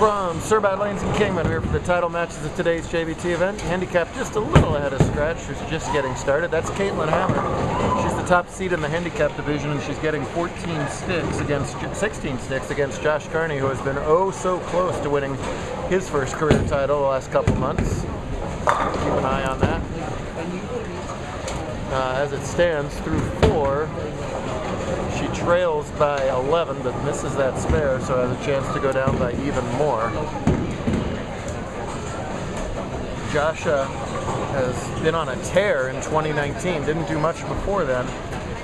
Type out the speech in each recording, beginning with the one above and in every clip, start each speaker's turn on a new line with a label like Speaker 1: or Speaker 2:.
Speaker 1: From Cerbat Lanes and Kingman, we're here for the title matches of today's JBT event. Handicapped just a little ahead of Scratch, who's just getting started. That's Caitlin Hammer. She's the top seed in the handicap division, and she's getting 16 sticks against Josh Carney, who has been oh so close to winning his first career title the last couple months. Keep an eye on that. As it stands, through 4, she trails by 11, but misses that spare, so has a chance to go down by even more. Josh has been on a tear in 2019, didn't do much before then.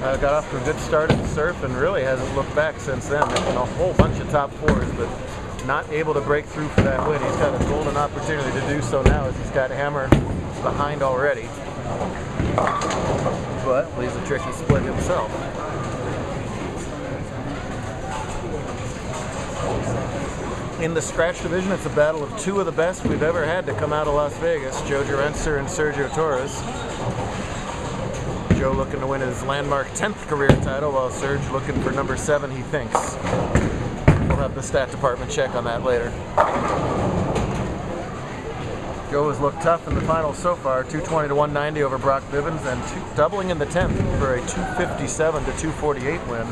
Speaker 1: Got off to a good start at the surf and really hasn't looked back since then. Making a whole bunch of top 4s, but not able to break through for that win. He's got a golden opportunity to do so now, as he's got Hammer behind already. But leaves a tricky split himself. In the Scratch division, it's a battle of 2 of the best we've ever had to come out of Las Vegas, Joe Gerencer and Sergio Torres. Joe looking to win his landmark 10th career title, while Serge looking for number 7, he thinks. We'll have the stat department check on that later. Joe has looked tough in the finals so far, 220 to 190 over Brock Bivens, and doubling in the 10th for a 257 to 248 win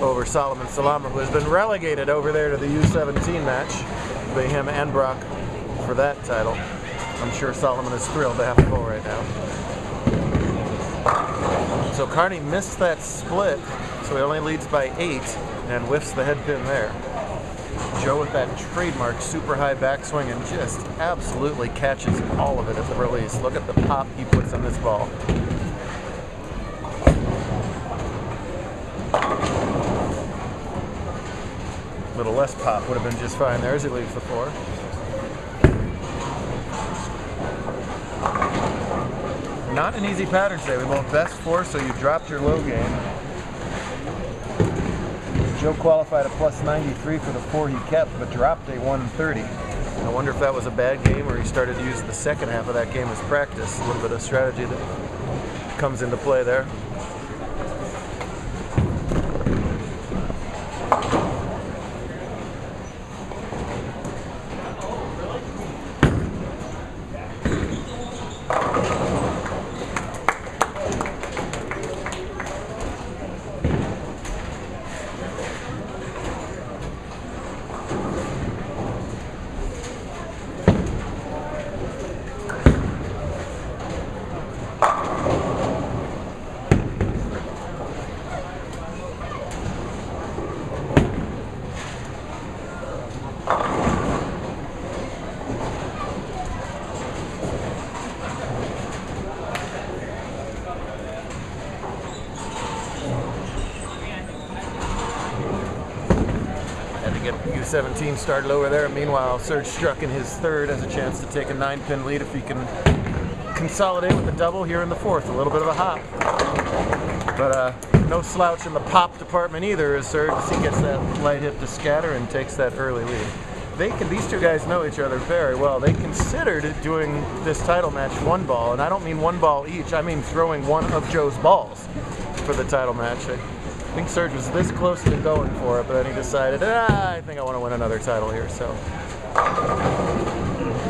Speaker 1: over Solomon Salama, who has been relegated over there to the U17 match by him and Brock for that title. I'm sure Solomon is thrilled to have the ball right now. So Carney missed that split, so he only leads by 8 and whiffs the head pin there. Joe with that trademark super high backswing and just absolutely catches all of it at the release. Look at the pop he puts on this ball. A little less pop would have been just fine there as he leaves the 4. Not an easy pattern today. We both best 4, so you dropped your low game. Joe qualified a plus 93 for the 4 he kept, but dropped a 130. I wonder if that was a bad game or he started to use the second half of that game as practice. A little bit of strategy that comes into play there. Get U17 started over there. Meanwhile, Serge struck in his 3rd, has a chance to take a 9-pin lead if he can consolidate with the double here in the 4th. A little bit of a hop, but no slouch in the pop department either, as Serge, he gets that light hit to scatter and takes that early lead. These 2 guys know each other very well. They considered doing this title match 1 ball, and I don't mean 1 ball each. I mean throwing one of Joe's balls for the title match. I think Serge was this close to going for it, but then he decided, I think I want to win another title here, so.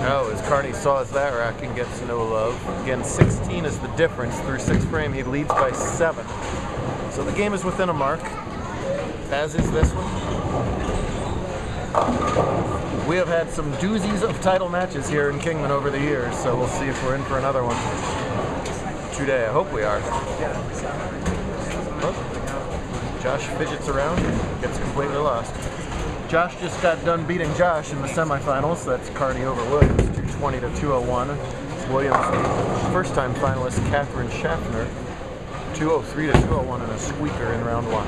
Speaker 1: Oh, as Carney saws that rack and gets no love. Again, 16 is the difference. Through 6 frame, he leads by 7. So the game is within a mark, as is this one. We have had some doozies of title matches here in Kingman over the years, so we'll see if we're in for another one today. I hope we are. Oh. Josh fidgets around and gets completely lost. Josh just got done beating Josh in the semifinals. That's Carney over Williams, 220 to 201. Williams, first-time finalist Catherine Schaffner, 203 to 201 in a squeaker in round 1.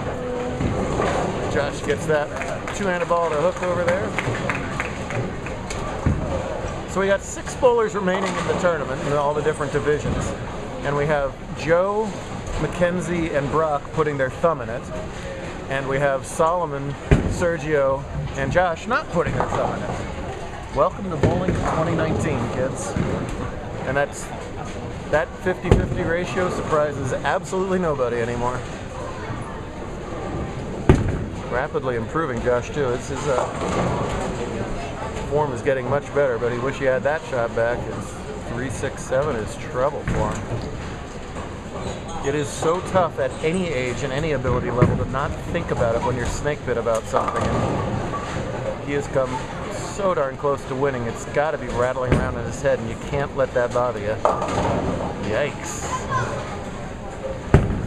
Speaker 1: Josh gets that 2-handed ball to hook over there. So we got 6 bowlers remaining in the tournament in all the different divisions, and we have Joe, Mackenzie, and Brock putting their thumb in it, and we have Solomon, Sergio, and Josh not putting their thumb in it. Welcome to bowling in 2019, kids. And that 50-50 ratio surprises absolutely nobody anymore. Rapidly improving, Josh, too. It's his form is getting much better, but he wish he had that shot back. His 3.67 is trouble for him. It is so tough at any age and any ability level to not think about it when you're snake bit about something. And he has come so darn close to winning. It's got to be rattling around in his head, and you can't let that bother you. Yikes.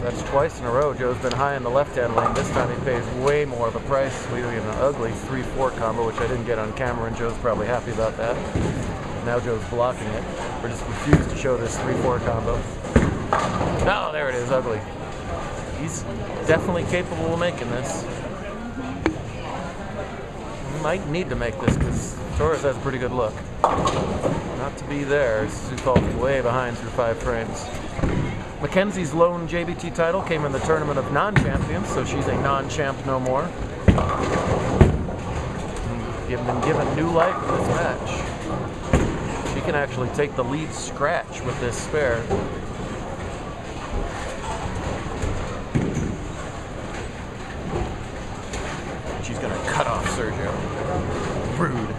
Speaker 1: That's twice in a row Joe's been high in the left-hand lane. This time he pays way more of a price, leaving an ugly 3-4 combo, which I didn't get on camera, and Joe's probably happy about that. Now Joe's blocking it, or just refused to show this 3-4 combo. Oh, there it is, ugly. He's definitely capable of making this. He might need to make this because Torres has a pretty good look. Not to be there. Sioux Falls way behind through 5 frames. Mackenzie's lone JBT title came in the tournament of non-champions, so she's a non-champ no more. Been given new life in this match. She can actually take the lead scratch with this spare. She's gonna cut off Sergio. Rude.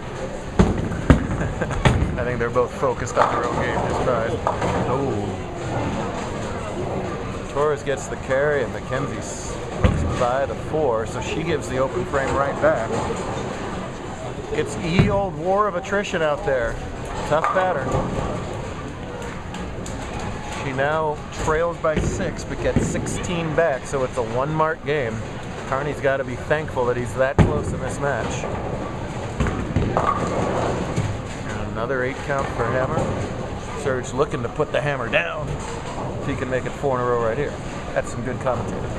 Speaker 1: I think they're both focused on their own game this time. Oh. Torres gets the carry, and Mackenzie hooks by the 4, so she gives the open frame right back. It's the old war of attrition out there. Tough pattern. She now trails by 6, but gets 16 back, so it's a 1-mark game. Carney's got to be thankful that he's that close in this match. And another 8 count for Hammer. Serge looking to put the hammer down. If he can make it 4 in a row right here. That's some good commentating.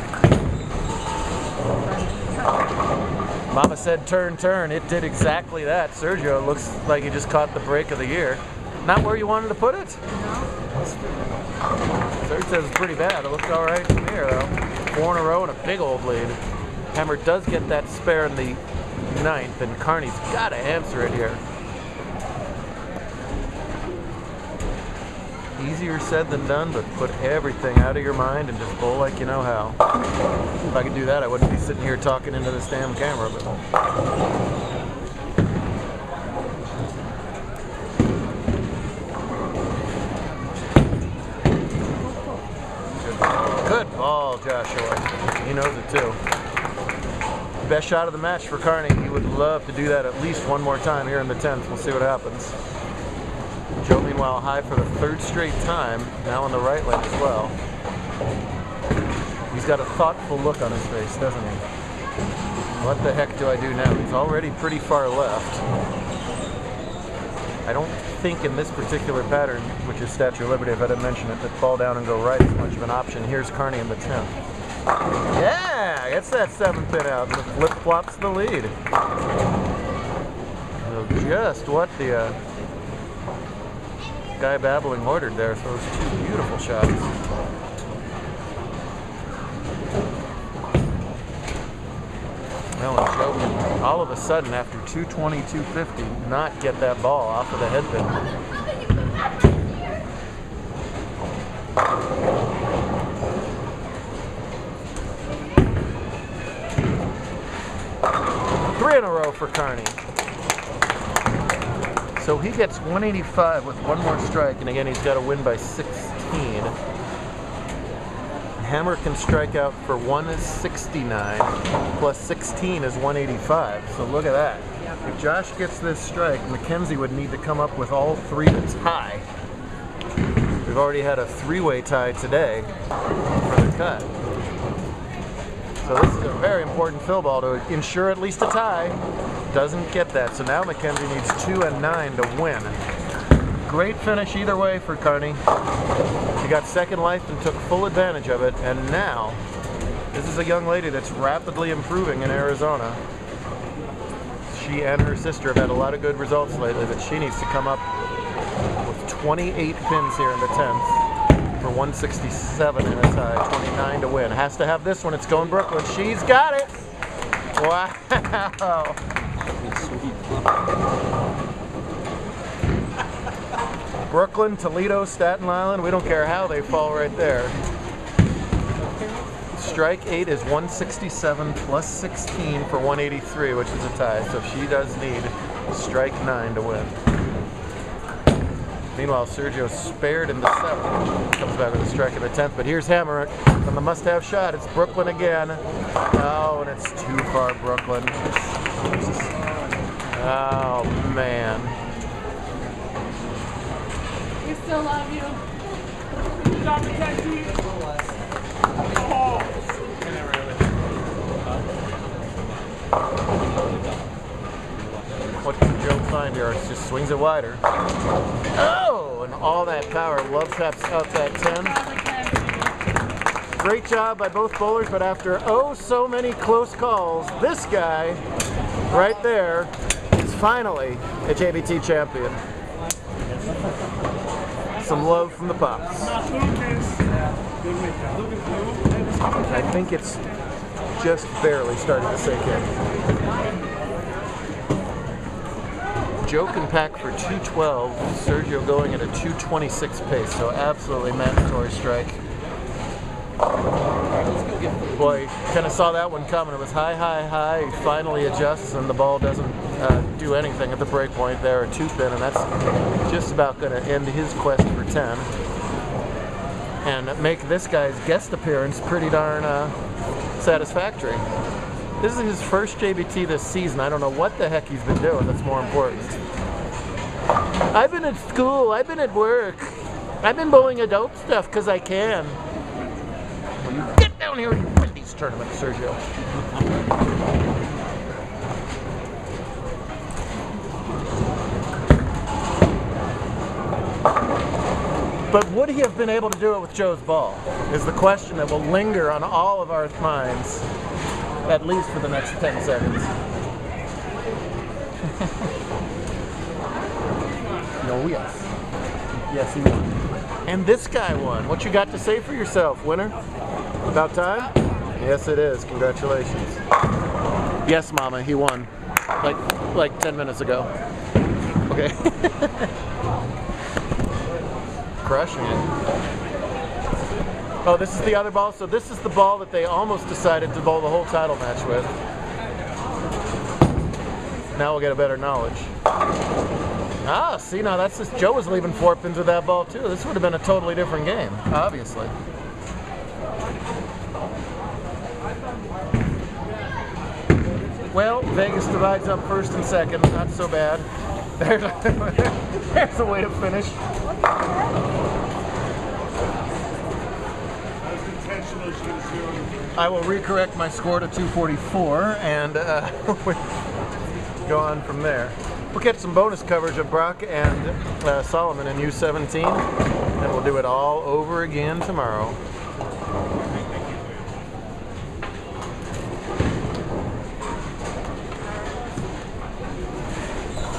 Speaker 1: Mama said turn, turn. It did exactly that. Sergio looks like he just caught the break of the year. Not where you wanted to put it?
Speaker 2: No.
Speaker 1: Serge says it's pretty bad. It looks all right from here, though. 4 in a row and a big old lead. Hammer does get that spare in the 9th, and Carney's got to answer it here. Easier said than done, but put everything out of your mind and just bowl like you know how. If I could do that, I wouldn't be sitting here talking into this damn camera. But good ball, Joshua. He knows it too. Best shot of the match for Carney. He would love to do that at least one more time here in the 10th. We'll see what happens. Joe, meanwhile, high for the 3rd straight time, now in the right lane as well. He's got a thoughtful look on his face, doesn't he? What the heck do I do now? He's already pretty far left. I don't think in this particular pattern, which is Statue of Liberty, if I didn't mention it, that fall down and go right is much of an option. Here's Carney in the 10th. Yeah, gets that 7 pin out and flip-flops the lead. So just what the guy babbling ordered there. So those 2 beautiful shots. Well, and Joe, all of a sudden, after 220, 250, not get that ball off of the head pin. Three in a row for Carney. So he gets 185 with 1 more strike, and again, he's got to win by 16. Hammer can strike out for 1 is 69, plus 16 is 185. So look at that. If Josh gets this strike, Mackenzie would need to come up with all 3 to tie. We've already had a 3-way tie today for the cut. So this is a very important fill ball to ensure at least a tie. Doesn't get that, so now Mackenzie needs 2 and 9 to win. Great finish either way for Carney. She got 2nd life and took full advantage of it, and now this is a young lady that's rapidly improving in Arizona. She and her sister have had a lot of good results lately, but she needs to come up with 28 pins here in the 10th for 167 in a tie, 29 to win. Has to have this one. It's going Brooklyn. She's got it. Wow.
Speaker 2: Sweet.
Speaker 1: Brooklyn, Toledo, Staten Island, we don't care how they fall right there. Strike 8 is 167 plus 16 for 183, which is a tie, so she does need Strike 9 to win. Meanwhile, Sergio spared in the 7th. Comes back with a strike in the 10th. But here's Hammer from the must-have shot. It's Brooklyn again. Oh, and it's too far, Brooklyn. Oh, man.
Speaker 2: We still love you. Good job, Mackenzie. Oh.
Speaker 1: What can Joe find here? It just swings it wider. Oh, and all that power. Love taps out that 10. Great job by both bowlers, but after oh so many close calls, this guy right there is finally a JBT champion. Some love from the Pops. I think it's just barely starting to sink in. Joe can pack for 212, Sergio going at a 226 pace, so absolutely mandatory strike. Boy, kind of saw that one coming. It was high, high, high. He finally adjusts, and the ball doesn't do anything at the break point there, a 2-pin, and that's just about going to end his quest for 10. And make this guy's guest appearance pretty darn satisfactory. This is his first JBT this season. I don't know what the heck he's been doing that's more important. I've been at school, I've been at work, I've been bowling adult stuff because I can. Well, you get down here and win these tournaments, Sergio. But would he have been able to do it with Joe's ball? Is the question that will linger on all of our minds, at least for the next 10 seconds. No, yes. Yes, he won. And this guy won. What you got to say for yourself, winner? About time? Yes, it is. Congratulations. Yes, Mama, he won. Like 10 minutes ago. Okay. Crushing it. Oh, this is the other ball? So this is the ball that they almost decided to bowl the whole title match with. Now we'll get a better knowledge. Ah, see, now that's just, Joe was leaving 4 pins with that ball too. This would have been a totally different game, obviously. Well, Vegas divides up first and second. Not so bad. There's a way to finish. I will recorrect my score to 244 and go on from there. We'll get some bonus coverage of Brock and Solomon in U17, and we'll do it all over again tomorrow.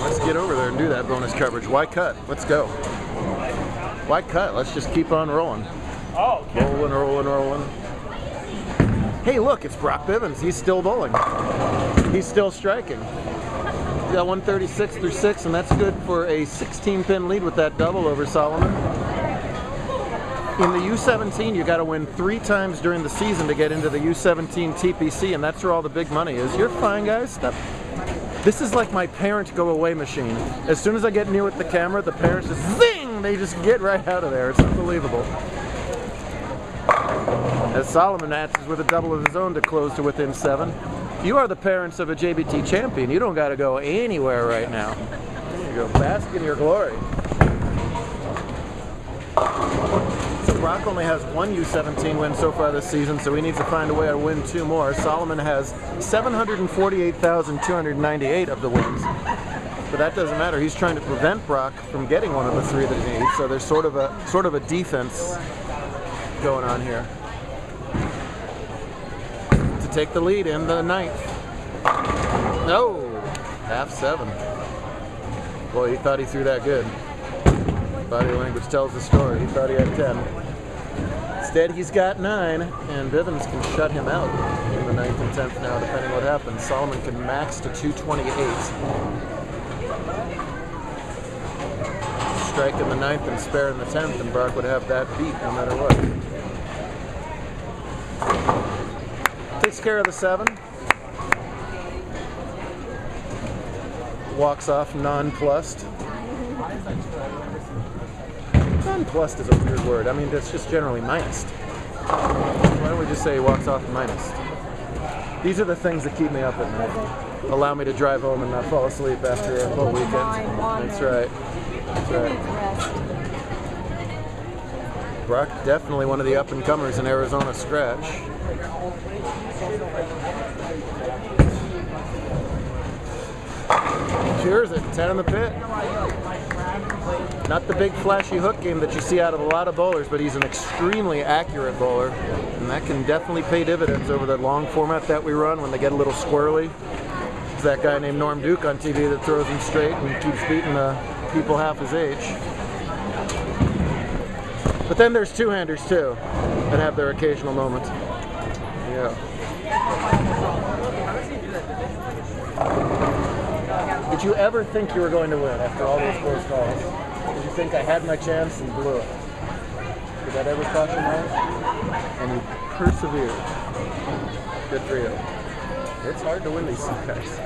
Speaker 1: Let's get over there and do that bonus coverage. Why cut? Let's go. Why cut? Let's just keep on rolling.
Speaker 2: Oh, okay.
Speaker 1: Rolling, rolling, rolling. Hey, look, it's Brock Bivens. He's still bowling. He's still striking. He's got 136 through 6, and that's good for a 16-pin lead with that double over Solomon. In the U17, you got to win 3 times during the season to get into the U17 TPC, and that's where all the big money is. You're fine, guys. Stop. This is like my parent go-away machine. As soon as I get near with the camera, the parents just zing! They just get right out of there. It's unbelievable. As Solomon answers with a double of his own to close to within 7. You are the parents of a JBT champion. You don't got to go anywhere right now. There you go. Bask in your glory. So Brock only has 1 U17 win so far this season, so he needs to find a way to win 2 more. Solomon has 748,298 of the wins. But that doesn't matter. He's trying to prevent Brock from getting one of the 3 that he needs. So there's sort of a defense going on here. To take the lead in the 9th. No! Half 7. Boy, he thought he threw that good. Body language tells the story. He thought he had 10. Instead, he's got 9, and Bivens can shut him out in the 9th and 10th now, depending what happens. Solomon can max to 228. Strike in the 9th and spare in the 10th, and Brock would have that beat no matter what. Takes care of the 7. walks off nonplussed. Nonplussed is a weird word. I mean, it's just generally minus. Why don't we just say he walks off minus? These are the things that keep me up at night. Allow me to drive home and not fall asleep after a full weekend. That's right. That's right. Brock, definitely one of the up-and-comers in Arizona stretch. Cheers at 10 in the pit. Not the big flashy hook game that you see out of a lot of bowlers, but he's an extremely accurate bowler, and that can definitely pay dividends over the long format that we run when they get a little squirrely. There's that guy named Norm Duke on TV that throws them straight and keeps beating people half his age. But then there's two-handers too that have their occasional moments. Yeah. Did you ever think you were going to win after all those close calls? Did you think I had my chance and blew it? Did that ever cross your mind? And you persevered. Good for you. It's hard to win these guys.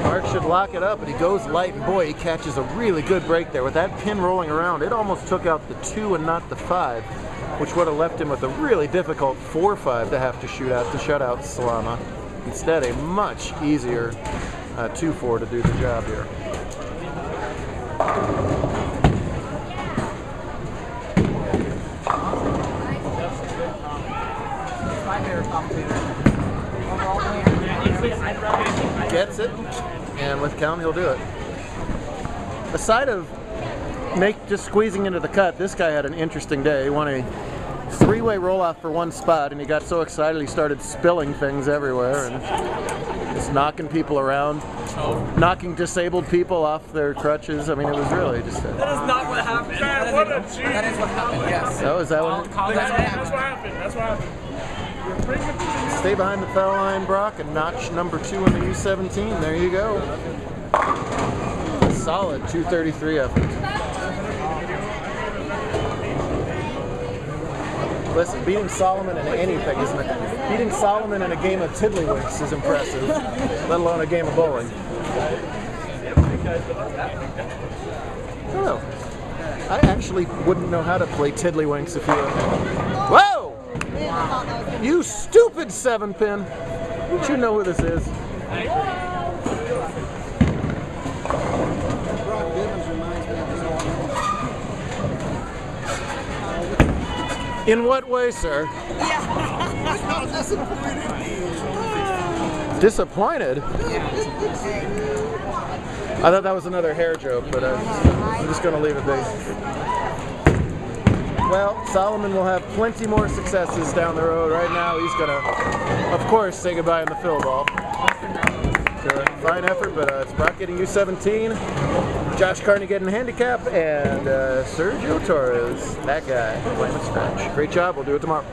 Speaker 1: Mark should lock it up, but he goes light, and boy, he catches a really good break there. With that pin rolling around, it almost took out the 2 and not the 5, which would have left him with a really difficult 4-5 to have to shoot out to shut out Salama. Instead, a much easier 2-4 to do the job here. Gets it, and with count he'll do it. Aside of just squeezing into the cut, this guy had an interesting day. He won a 3-way roll-off for one spot, and he got so excited he started spilling things everywhere and just knocking people around, knocking disabled people off their crutches. I mean, it was really just
Speaker 2: That is not what happened. Man, what a G.
Speaker 3: That is what happened, yes.
Speaker 1: Oh, is that what?
Speaker 2: That's what happened. That's what happened.
Speaker 1: Stay behind the foul line, Brock, and notch number 2 in the U17. There you go. A solid 233 effort. Listen, beating Solomon in anything isn't it? Beating Solomon in a game of tiddlywinks is impressive, let alone a game of bowling. Oh, I actually wouldn't know how to play tiddlywinks if you were. Whoa! You stupid 7-pin! Don't you know who this is? In what way, sir? Disappointed? I thought that was another hair joke, but I'm just going to leave it be. Well, Solomon will have plenty more successes down the road. Right now, he's going to, of course, say goodbye in the fill ball. So, fine effort, but it's Brock getting U17, Josh Carney getting handicap, and Sergio Torres, that guy, playing the stretch. Great job. We'll do it tomorrow.